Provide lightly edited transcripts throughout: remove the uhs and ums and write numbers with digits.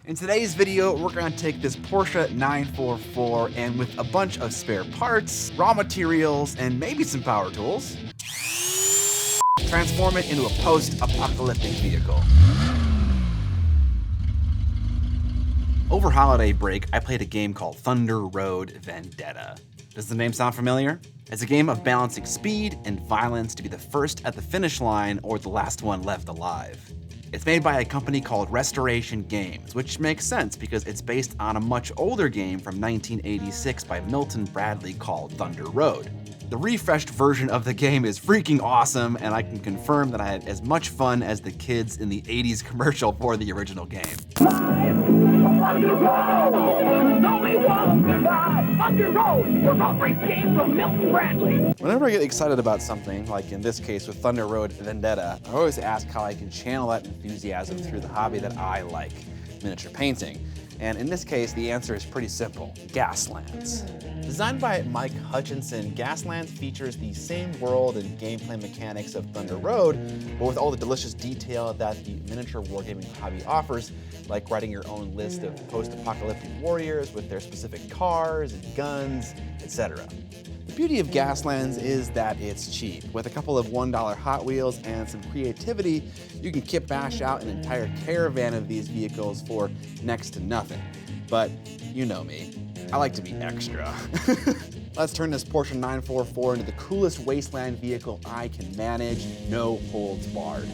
In today's video, we're gonna take this Porsche 944 and with a bunch of spare parts, raw materials, and maybe some power tools, transform it into a post-apocalyptic vehicle. Over holiday break, I played a game called Thunder Road Vendetta. Does the name sound familiar? It's a game of balancing speed and violence to be the first at the finish line or the last one left alive. It's made by a company called Restoration Games, which makes sense because it's based on a much older game from 1986 by Milton Bradley called Thunder Road. The refreshed version of the game is freaking awesome, and I can confirm that I had as much fun as the kids in the 80s commercial for the original game. Thunder Road! Only one survive! Thunder Road! Your road race game from Milton Bradley! Whenever I get excited about something, like in this case with Thunder Road Vendetta, I always ask how I can channel that enthusiasm through the hobby that I like, miniature painting. And in this case, the answer is pretty simple: Gaslands. Designed by Mike Hutchinson, Gaslands features the same world and gameplay mechanics of Thunder Road, but with all the delicious detail that the miniature wargaming hobby offers, like writing your own list of post-apocalyptic warriors with their specific cars and guns, etc. The beauty of Gaslands is that it's cheap. With a couple of $1 Hot Wheels and some creativity, you can kitbash out an entire caravan of these vehicles for next to nothing. But you know me, I like to be extra. Let's turn this Porsche 944 into the coolest wasteland vehicle I can manage, no holds barred.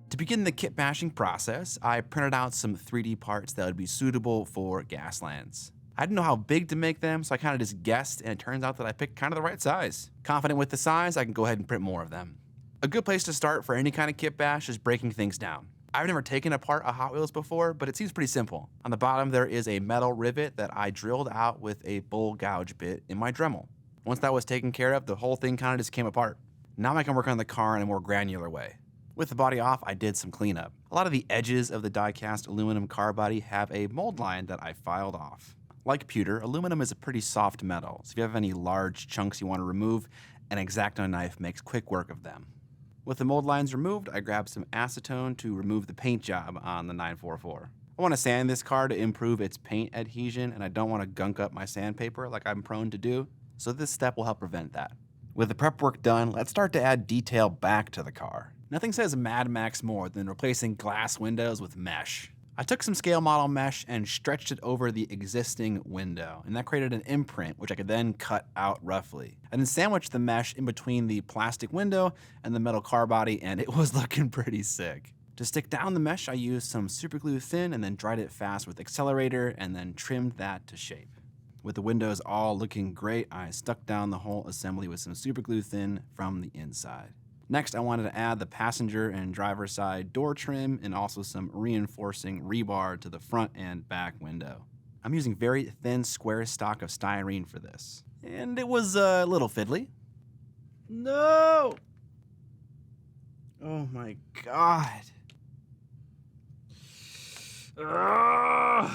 To begin the kit bashing process, I printed out some 3D parts that would be suitable for Gaslands. I didn't know how big to make them, so I kind of just guessed, and it turns out that I picked kind of the right size. Confident with the size, I can go ahead and print more of them. A good place to start for any kind of kit bash is breaking things down. I've never taken apart a Hot Wheels before, but it seems pretty simple. On the bottom, there is a metal rivet that I drilled out with a bull gouge bit in my Dremel. Once that was taken care of, the whole thing kind of just came apart. Now I can work on the car in a more granular way. With the body off, I did some cleanup. A lot of the edges of the die-cast aluminum car body have a mold line that I filed off. Like pewter, aluminum is a pretty soft metal, so if you have any large chunks you want to remove, an X-Acto knife makes quick work of them. With the mold lines removed, I grabbed some acetone to remove the paint job on the 944. I want to sand this car to improve its paint adhesion, and I don't want to gunk up my sandpaper like I'm prone to do, so this step will help prevent that. With the prep work done, let's start to add detail back to the car. Nothing says Mad Max more than replacing glass windows with mesh. I took some scale model mesh and stretched it over the existing window, and that created an imprint, which I could then cut out roughly. I then sandwiched the mesh in between the plastic window and the metal car body, and it was looking pretty sick. To stick down the mesh, I used some super glue thin and then dried it fast with accelerator and then trimmed that to shape. With the windows all looking great, I stuck down the whole assembly with some super glue thin from the inside. Next, I wanted to add the passenger and driver side door trim and also some reinforcing rebar to the front and back window. I'm using very thin square stock of styrene for this, and it was a little fiddly. No! Oh my God. Ugh.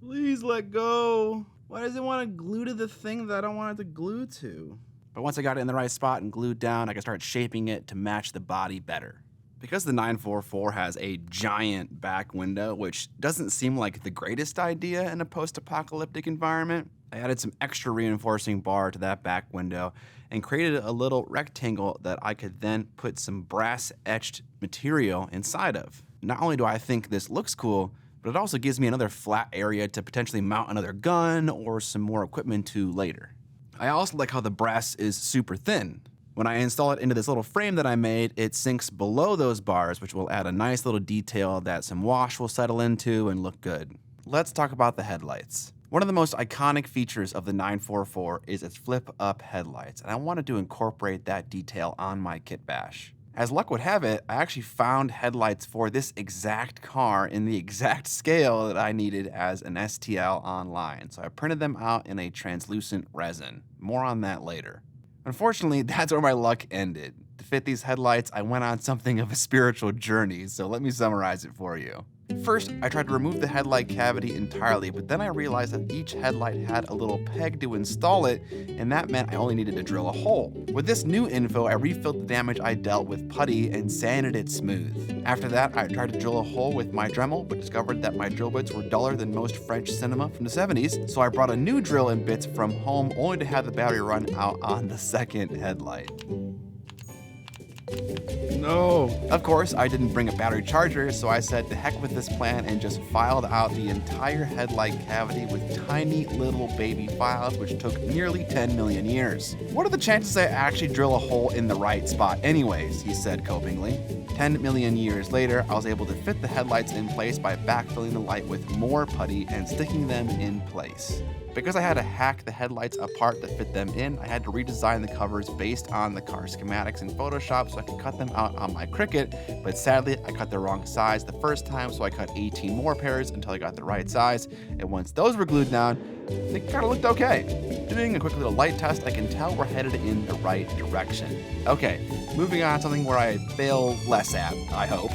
Please let go. Why does it want to glue to the thing that I don't want it to glue to? But once I got it in the right spot and glued down, I could start shaping it to match the body better. Because the 944 has a giant back window, which doesn't seem like the greatest idea in a post-apocalyptic environment, I added some extra reinforcing bar to that back window and created a little rectangle that I could then put some brass etched material inside of. Not only do I think this looks cool, but it also gives me another flat area to potentially mount another gun or some more equipment to later. I also like how the brass is super thin. When I install it into this little frame that I made, it sinks below those bars, which will add a nice little detail that some wash will settle into and look good. Let's talk about the headlights. One of the most iconic features of the 944 is its flip-up headlights, and I wanted to incorporate that detail on my kit bash. As luck would have it, I actually found headlights for this exact car in the exact scale that I needed as an STL online, so I printed them out in a translucent resin. More on that later. Unfortunately, that's where my luck ended. To fit these headlights, I went on something of a spiritual journey, so let me summarize it for you. First, I tried to remove the headlight cavity entirely, but then I realized that each headlight had a little peg to install it, and that meant I only needed to drill a hole. With this new info, I refilled the damage I dealt with putty and sanded it smooth. After that, I tried to drill a hole with my Dremel, but discovered that my drill bits were duller than most French cinema from the 70s, so I brought a new drill and bits from home only to have the battery run out on the second headlight. No. Of course, I didn't bring a battery charger, so I said to heck with this plan and just filed out the entire headlight cavity with tiny little baby files, which took nearly 10 million years. What are the chances I actually drill a hole in the right spot anyways, he said copingly. 10 million years later, I was able to fit the headlights in place by backfilling the light with more putty and sticking them in place. Because I had to hack the headlights apart to fit them in, I had to redesign the covers based on the car schematics in Photoshop so I could cut them out on my Cricut, but sadly I cut the wrong size the first time, so I cut 18 more pairs until I got the right size, and once those were glued down, they kind of looked okay. Doing a quick little light test, I can tell we're headed in the right direction. Okay, moving on to something where I fail less at, I hope.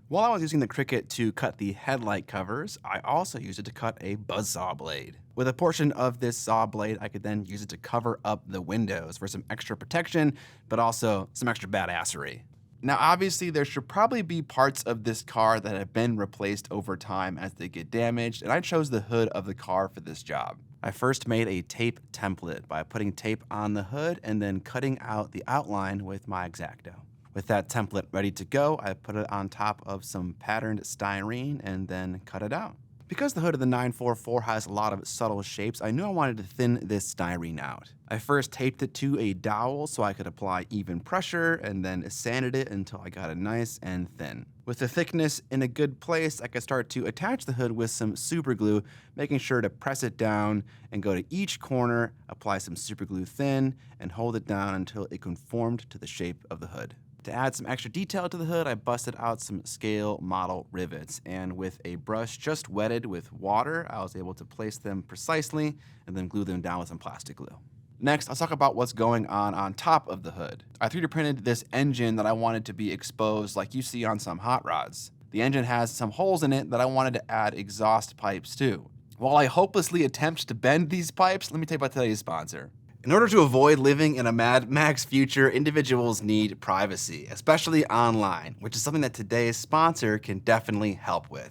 While I was using the Cricut to cut the headlight covers, I also used it to cut a buzzsaw blade. With a portion of this saw blade, I could then use it to cover up the windows for some extra protection, but also some extra badassery. Now obviously there should probably be parts of this car that have been replaced over time as they get damaged, and I chose the hood of the car for this job. I first made a tape template by putting tape on the hood and then cutting out the outline with my X-Acto. With that template ready to go, I put it on top of some patterned styrene and then cut it out. Because the hood of the 944 has a lot of subtle shapes, I knew I wanted to thin this styrene out. I first taped it to a dowel so I could apply even pressure and then sanded it until I got it nice and thin. With the thickness in a good place, I could start to attach the hood with some super glue, making sure to press it down and go to each corner, apply some super glue thin, and hold it down until it conformed to the shape of the hood. To add some extra detail to the hood, I busted out some scale model rivets, and with a brush just wetted with water, I was able to place them precisely and then glue them down with some plastic glue. Next, let's talk about what's going on top of the hood. I 3D printed this engine that I wanted to be exposed like you see on some hot rods. The engine has some holes in it that I wanted to add exhaust pipes to. While I hopelessly attempt to bend these pipes, let me tell you about today's sponsor. In order to avoid living in a Mad Max future, individuals need privacy, especially online, which is something that today's sponsor can definitely help with.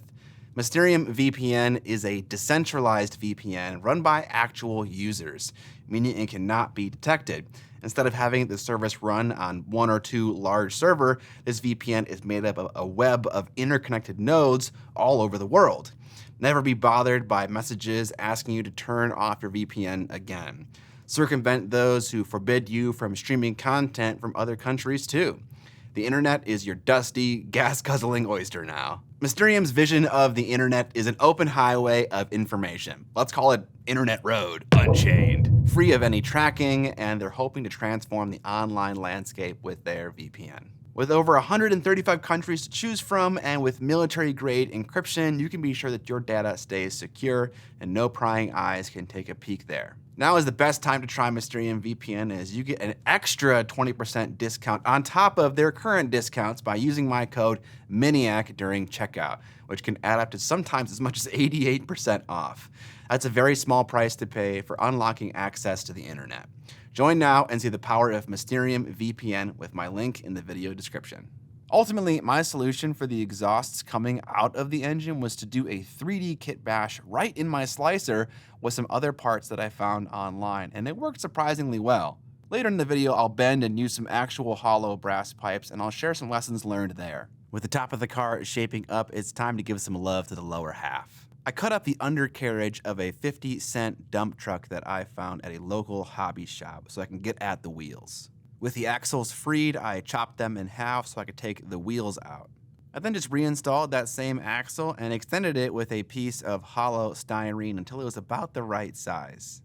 Mysterium VPN is a decentralized VPN run by actual users, meaning it cannot be detected. Instead of having the service run on one or two large servers, this VPN is made up of a web of interconnected nodes all over the world. Never be bothered by messages asking you to turn off your VPN again. Circumvent those who forbid you from streaming content from other countries too. The internet is your dusty, gas-guzzling oyster now. Mysterium's vision of the internet is an open highway of information. Let's call it Internet Road Unchained. Free of any tracking, and they're hoping to transform the online landscape with their VPN. With over 135 countries to choose from and with military-grade encryption, you can be sure that your data stays secure and no prying eyes can take a peek there. Now is the best time to try Mysterium VPN, as you get an extra 20% discount on top of their current discounts by using my code Miniac during checkout, which can add up to sometimes as much as 88% off. That's a very small price to pay for unlocking access to the internet. Join now and see the power of Mysterium VPN with my link in the video description. Ultimately, my solution for the exhausts coming out of the engine was to do a 3D kit bash right in my slicer with some other parts that I found online, and it worked surprisingly well. Later in the video, I'll bend and use some actual hollow brass pipes, and I'll share some lessons learned there. With the top of the car shaping up, it's time to give some love to the lower half. I cut up the undercarriage of a 50-cent dump truck that I found at a local hobby shop so I can get at the wheels. With the axles freed, I chopped them in half so I could take the wheels out. I then just reinstalled that same axle and extended it with a piece of hollow styrene until it was about the right size.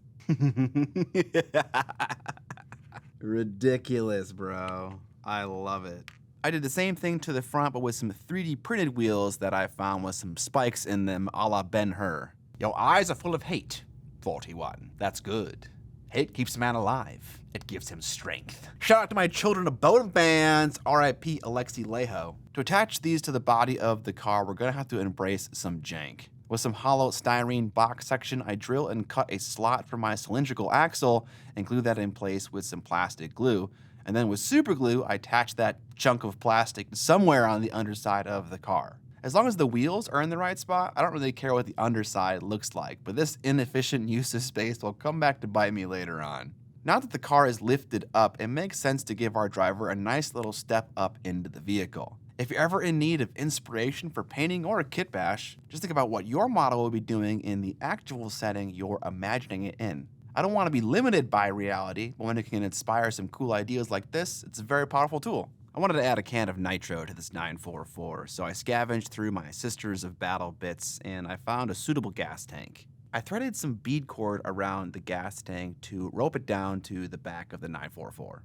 Ridiculous, bro. I love it. I did the same thing to the front, but with some 3D printed wheels that I found with some spikes in them a la Ben-Hur. Your eyes are full of hate. 41. That's good. Hate keeps a man alive. It gives him strength. Shout out to my children of both bands, RIP Alexi Leho. To attach these to the body of the car, we're gonna have to embrace some jank. With some hollow styrene box section, I drill and cut a slot for my cylindrical axle and glue that in place with some plastic glue. And then with super glue, I attach that chunk of plastic somewhere on the underside of the car. As long as the wheels are in the right spot, I don't really care what the underside looks like, but this inefficient use of space will come back to bite me later on. Now that the car is lifted up, it makes sense to give our driver a nice little step up into the vehicle. If you're ever in need of inspiration for painting or a kit bash, just think about what your model will be doing in the actual setting you're imagining it in. I don't want to be limited by reality, but when it can inspire some cool ideas like this, it's a very powerful tool. I wanted to add a can of nitro to this 944, so I scavenged through my Sisters of Battle bits and I found a suitable gas tank. I threaded some bead cord around the gas tank to rope it down to the back of the 944.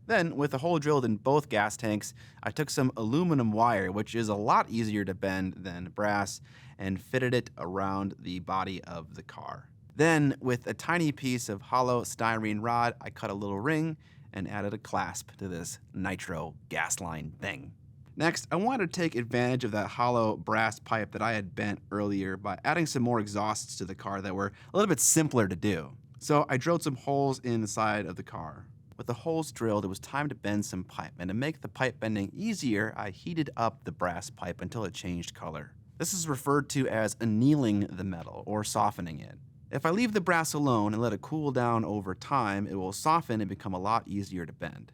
Then, with a hole drilled in both gas tanks, I took some aluminum wire, which is a lot easier to bend than brass, and fitted it around the body of the car. Then, with a tiny piece of hollow styrene rod, I cut a little ring and added a clasp to this nitro gas line thing. Next, I wanted to take advantage of that hollow brass pipe that I had bent earlier by adding some more exhausts to the car that were a little bit simpler to do. So I drilled some holes in the side of the car. With the holes drilled, it was time to bend some pipe, and to make the pipe bending easier, I heated up the brass pipe until it changed color. This is referred to as annealing the metal, or softening it. If I leave the brass alone and let it cool down over time, it will soften and become a lot easier to bend.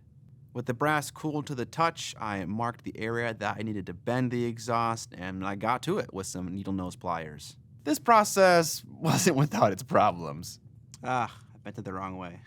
With the brass cooled to the touch, I marked the area that I needed to bend the exhaust, and I got to it with some needle nose pliers. This process wasn't without its problems. I bent it the wrong way.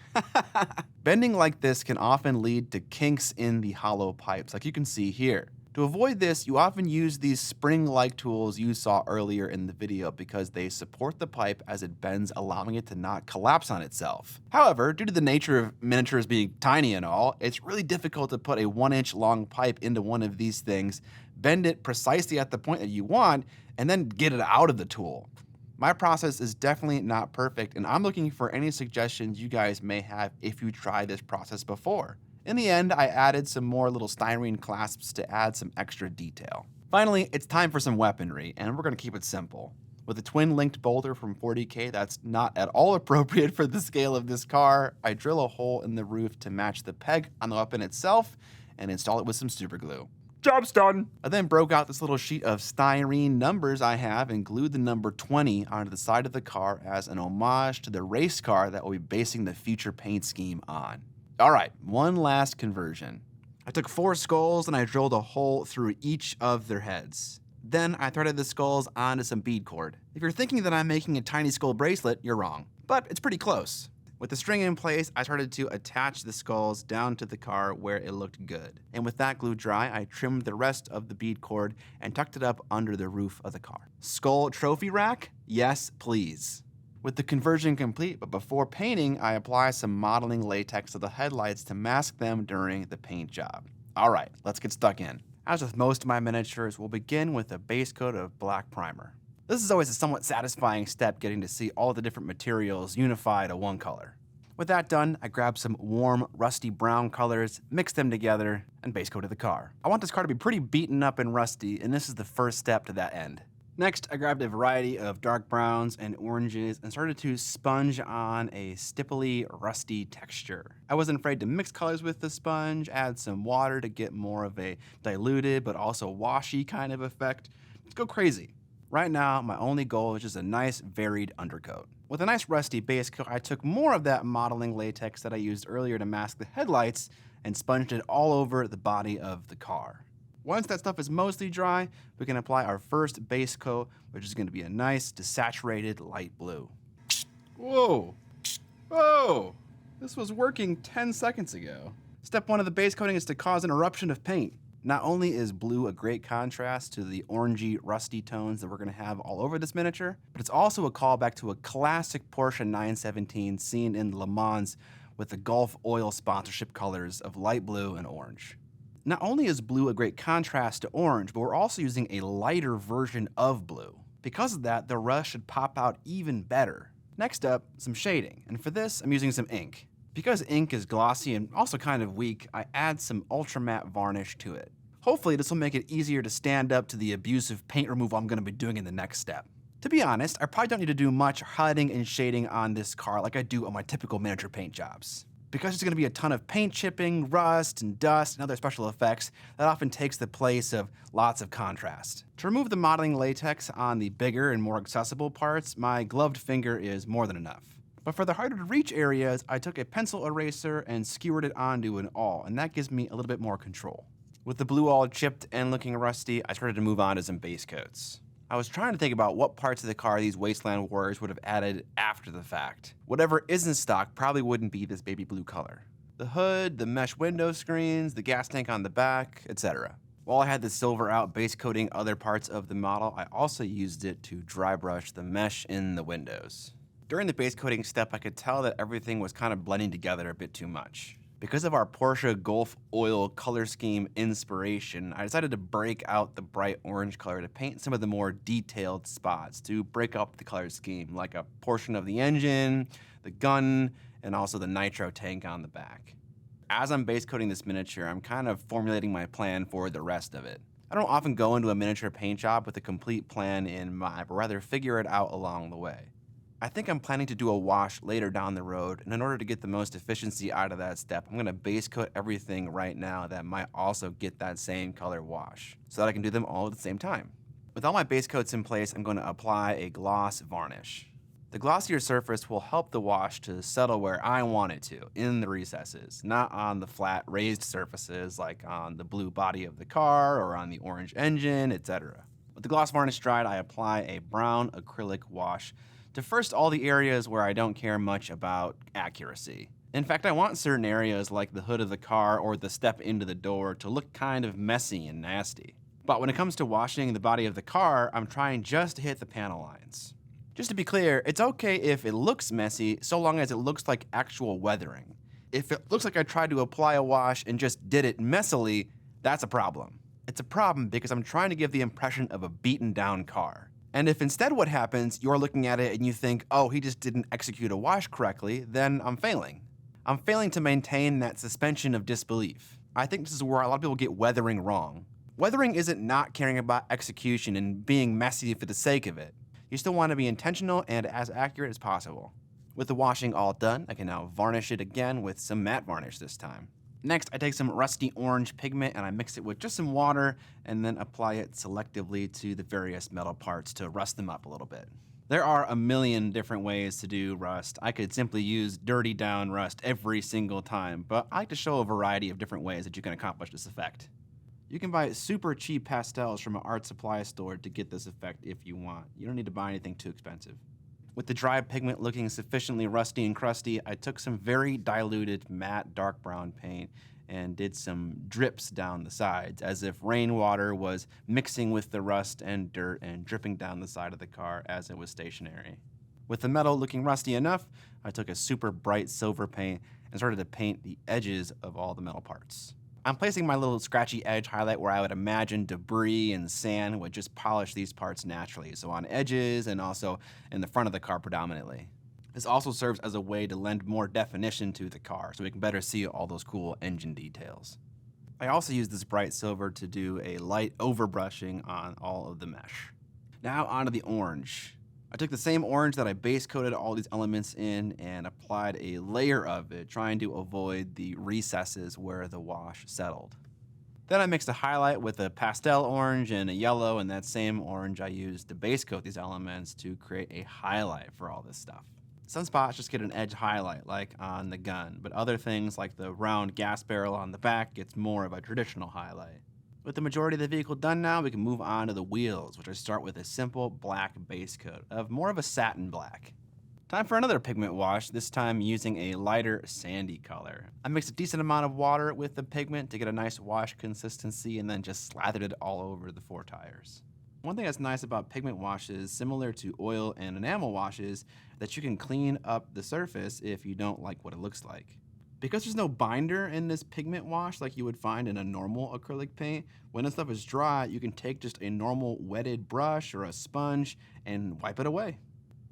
Bending like this can often lead to kinks in the hollow pipes, like you can see here. To avoid this, you often use these spring-like tools you saw earlier in the video because they support the pipe as it bends, allowing it to not collapse on itself. However, due to the nature of miniatures being tiny and all, it's really difficult to put a 1-inch long pipe into one of these things, bend it precisely at the point that you want, and then get it out of the tool. My process is definitely not perfect, and I'm looking for any suggestions you guys may have if you tried this process before. In the end, I added some more little styrene clasps to add some extra detail. Finally, it's time for some weaponry, and we're going to keep it simple. With a twin-linked bolter from 40K that's not at all appropriate for the scale of this car, I drill a hole in the roof to match the peg on the weapon itself and install it with some super glue. Job's done! I then broke out this little sheet of styrene numbers I have and glued the number 20 onto the side of the car as an homage to the race car that we'll be basing the future paint scheme on. Alright, one last conversion. I took 4 skulls and I drilled a hole through each of their heads. Then I threaded the skulls onto some bead cord. If you're thinking that I'm making a tiny skull bracelet, you're wrong. But it's pretty close. With the string in place, I started to attach the skulls down to the car where it looked good. And with that glue dry, I trimmed the rest of the bead cord and tucked it up under the roof of the car. Skull trophy rack? Yes, please. With the conversion complete, but before painting, I apply some modeling latex to the headlights to mask them during the paint job. Alright, let's get stuck in. As with most of my miniatures, we'll begin with a base coat of black primer. This is always a somewhat satisfying step, getting to see all the different materials unified to one color. With that done, I grab some warm, rusty brown colors, mix them together, and base coated the car. I want this car to be pretty beaten up and rusty, and this is the first step to that end. Next, I grabbed a variety of dark browns and oranges and started to sponge on a stipply, rusty texture. I wasn't afraid to mix colors with the sponge, add some water to get more of a diluted but also washy kind of effect. Let's go crazy. Right now, my only goal is just a nice, varied undercoat. With a nice rusty base coat, I took more of that modeling latex that I used earlier to mask the headlights and sponged it all over the body of the car. Once that stuff is mostly dry, we can apply our first base coat, which is going to be a nice, desaturated light blue. Whoa! Whoa! This was working 10 seconds ago. Step 1 of the base coating is to cause an eruption of paint. Not only is blue a great contrast to the orangey, rusty tones that we're going to have all over this miniature, but it's also a callback to a classic Porsche 917 seen in Le Mans with the Gulf Oil sponsorship colors of light blue and orange. Not only is blue a great contrast to orange, but we're also using a lighter version of blue. Because of that, the rust should pop out even better. Next up, some shading, and for this I'm using some ink. Because ink is glossy and also kind of weak, I add some ultra matte varnish to it. Hopefully this will make it easier to stand up to the abusive paint removal I'm going to be doing in the next step. To be honest, I probably don't need to do much highlighting and shading on this car like I do on my typical miniature paint jobs. Because there's going to be a ton of paint chipping, rust, and dust, and other special effects, that often takes the place of lots of contrast. To remove the modeling latex on the bigger and more accessible parts, my gloved finger is more than enough. But for the harder to reach areas, I took a pencil eraser and skewered it onto an awl, and that gives me a little bit more control. With the blue all chipped and looking rusty, I started to move on to some base coats. I was trying to think about what parts of the car these Wasteland Warriors would have added after the fact. Whatever isn't stock probably wouldn't be this baby blue color. The hood, the mesh window screens, the gas tank on the back, etc. While I had the silver out base coating other parts of the model, I also used it to dry brush the mesh in the windows. During the base coating step, I could tell that everything was kind of blending together a bit too much. Because of our Porsche Gulf oil color scheme inspiration, I decided to break out the bright orange color to paint some of the more detailed spots to break up the color scheme, like a portion of the engine, the gun, and also the nitro tank on the back. As I'm base coating this miniature, I'm kind of formulating my plan for the rest of it. I don't often go into a miniature paint job with a complete plan in mind, but rather figure it out along the way. I think I'm planning to do a wash later down the road, and in order to get the most efficiency out of that step, I'm going to base coat everything right now that might also get that same color wash, so that I can do them all at the same time. With all my base coats in place, I'm going to apply a gloss varnish. The glossier surface will help the wash to settle where I want it to, in the recesses, not on the flat raised surfaces like on the blue body of the car or on the orange engine, etc. With the gloss varnish dried, I apply a brown acrylic wash to first all the areas where I don't care much about accuracy. In fact, I want certain areas like the hood of the car or the step into the door to look kind of messy and nasty. But when it comes to washing the body of the car, I'm trying just to hit the panel lines. Just to be clear, it's okay if it looks messy so long as it looks like actual weathering. If it looks like I tried to apply a wash and just did it messily, that's a problem. It's a problem because I'm trying to give the impression of a beaten down car. And if instead what happens, you're looking at it and you think, oh, he just didn't execute a wash correctly, then I'm failing. I'm failing to maintain that suspension of disbelief. I think this is where a lot of people get weathering wrong. Weathering isn't not caring about execution and being messy for the sake of it. You still want to be intentional and as accurate as possible. With the washing all done, I can now varnish it again with some matte varnish this time. Next, I take some rusty orange pigment and I mix it with just some water and then apply it selectively to the various metal parts to rust them up a little bit. There are a million different ways to do rust. I could simply use dirty down rust every single time, but I like to show a variety of different ways that you can accomplish this effect. You can buy super cheap pastels from an art supply store to get this effect if you want. You don't need to buy anything too expensive. With the dry pigment looking sufficiently rusty and crusty, I took some very diluted matte dark brown paint and did some drips down the sides, as if rainwater was mixing with the rust and dirt and dripping down the side of the car as it was stationary. With the metal looking rusty enough, I took a super bright silver paint and started to paint the edges of all the metal parts. I'm placing my little scratchy edge highlight where I would imagine debris and sand would just polish these parts naturally, so on edges and also in the front of the car predominantly. This also serves as a way to lend more definition to the car, so we can better see all those cool engine details. I also use this bright silver to do a light overbrushing on all of the mesh. Now onto the orange. I took the same orange that I base coated all these elements in and applied a layer of it, trying to avoid the recesses where the wash settled. Then I mixed a highlight with a pastel orange and a yellow, and that same orange I used to base coat these elements to create a highlight for all this stuff. Some spots just get an edge highlight, like on the gun, but other things like the round gas barrel on the back gets more of a traditional highlight. With the majority of the vehicle done now, we can move on to the wheels, which I start with a simple black base coat of more of a satin black. Time for another pigment wash, this time using a lighter sandy color. I mixed a decent amount of water with the pigment to get a nice wash consistency and then just slathered it all over the four tires. One thing that's nice about pigment washes, similar to oil and enamel washes, that you can clean up the surface if you don't like what it looks like. Because there's no binder in this pigment wash like you would find in a normal acrylic paint, when this stuff is dry, you can take just a normal wetted brush or a sponge and wipe it away.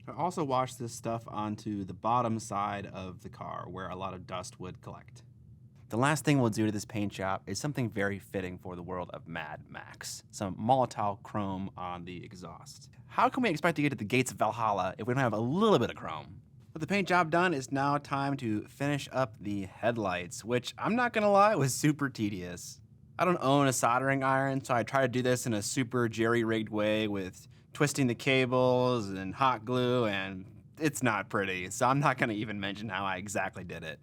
I also washed this stuff onto the bottom side of the car where a lot of dust would collect. The last thing we'll do to this paint job is something very fitting for the world of Mad Max. Some Molotov chrome on the exhaust. How can we expect to get to the gates of Valhalla if we don't have a little bit of chrome? With the paint job done, it's now time to finish up the headlights, which I'm not gonna lie was super tedious. I don't own a soldering iron, so I try to do this in a super jerry-rigged way with twisting the cables and hot glue, and it's not pretty, so I'm not gonna even mention how I exactly did it.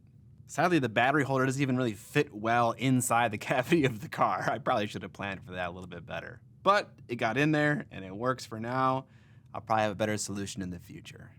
Sadly, the battery holder doesn't even really fit well inside the cavity of the car. I probably should have planned for that a little bit better. But it got in there, and it works for now. I'll probably have a better solution in the future.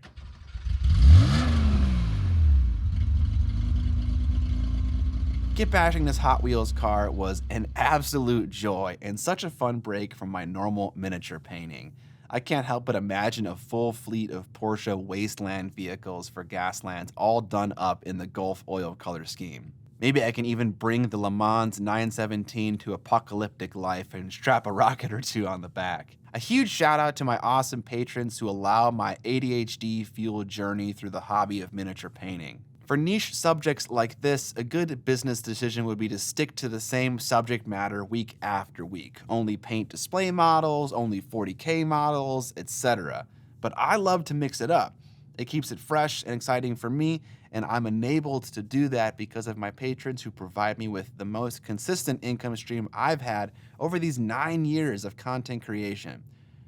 Kitbashing this Hot Wheels car was an absolute joy and such a fun break from my normal miniature painting. I can't help but imagine a full fleet of Porsche Wasteland vehicles for Gaslands all done up in the Gulf oil color scheme. Maybe I can even bring the Le Mans 917 to apocalyptic life and strap a rocket or two on the back. A huge shout out to my awesome patrons who allow my ADHD-fueled journey through the hobby of miniature painting. For niche subjects like this, a good business decision would be to stick to the same subject matter week after week. Only paint display models, only 40K models, etc. But I love to mix it up. It keeps it fresh and exciting for me, and I'm enabled to do that because of my patrons who provide me with the most consistent income stream I've had over these 9 years of content creation.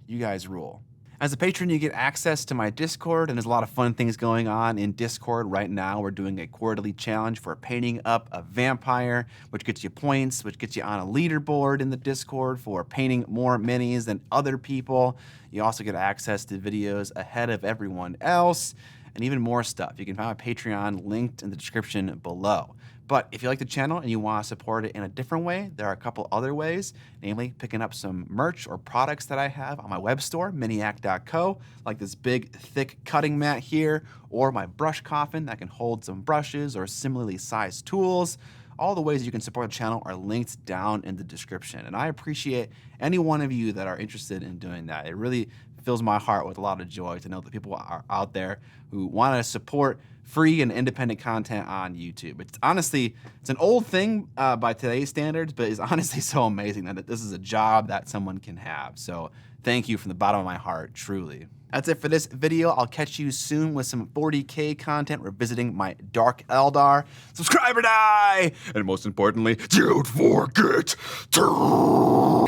You guys rule. As a patron, you get access to my Discord, and there's a lot of fun things going on in Discord right now. We're doing a quarterly challenge for painting up a vampire, which gets you points, which gets you on a leaderboard in the Discord for painting more minis than other people. You also get access to videos ahead of everyone else, and even more stuff. You can find my Patreon linked in the description below. But if you like the channel and you want to support it in a different way, there are a couple other ways, namely picking up some merch or products that I have on my web store, Miniac.co, like this big, thick cutting mat here, or my brush coffin that can hold some brushes or similarly sized tools. All the ways you can support the channel are linked down in the description. And I appreciate any one of you that are interested in doing that. It really fills my heart with a lot of joy to know that people are out there who want to support free and independent content on YouTube. It's honestly, it's an old thing by today's standards, but it's honestly so amazing that this is a job that someone can have. So thank you from the bottom of my heart, truly. That's it for this video. I'll catch you soon with some 40K content revisiting my Dark Eldar. Subscribe or die! And most importantly, don't forget to...